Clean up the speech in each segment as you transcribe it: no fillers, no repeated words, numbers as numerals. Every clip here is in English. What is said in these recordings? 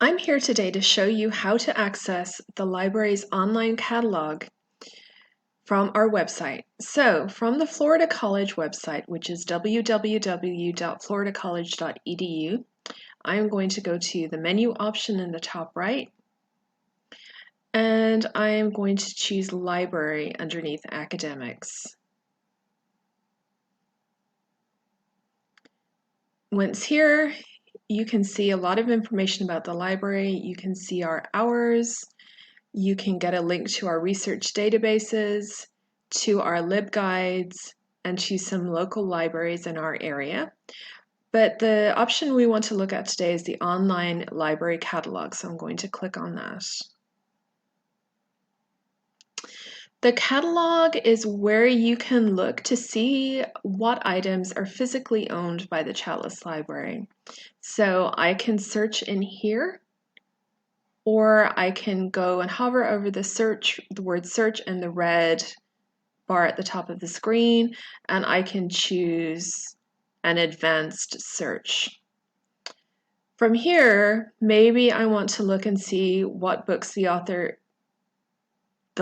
I'm here today to show you how to access the library's online catalog from our website. So, from the Florida College website, which is www.floridacollege.edu, I am going to go to the menu option in the top right, and I am going to choose Library underneath Academics. Once here, you can see a lot of information about the library. You can see our hours. You can get a link to our research databases, to our LibGuides, and to some local libraries in our area. But the option we want to look at today is the online library catalog, so I'm going to click on that. The catalog is where you can look to see what items are physically owned by the Chatlass Library. So I can search in here, or I can go and hover over the word search in the red bar at the top of the screen, and I can choose an advanced search. From here, maybe I want to look and see what books the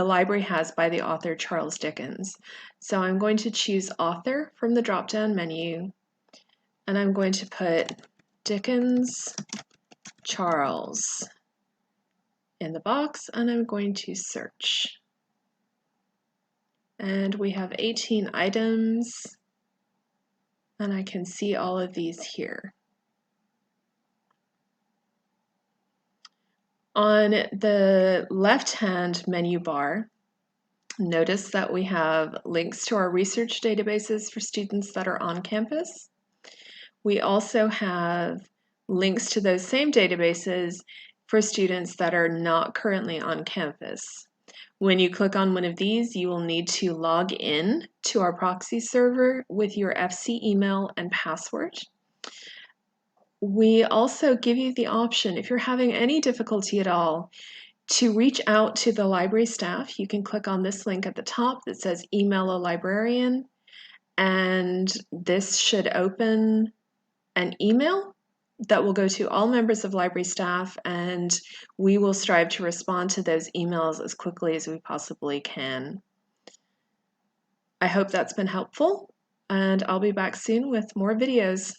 library has by the author Charles Dickens. So I'm going to choose author from the drop-down menu, and I'm going to put Dickens Charles in the box, and I'm going to search. And we have 18 items, and I can see all of these here. On the left-hand menu bar, notice that we have links to our research databases for students that are on campus. We also have links to those same databases for students that are not currently on campus. When you click on one of these, you will need to log in to our proxy server with your FC email and password. We also give you the option, if you're having any difficulty at all, to reach out to the library staff. You can click on this link at the top that says email a librarian, and this should open an email that will go to all members of library staff, and we will strive to respond to those emails as quickly as we possibly can. I hope that's been helpful, and I'll be back soon with more videos.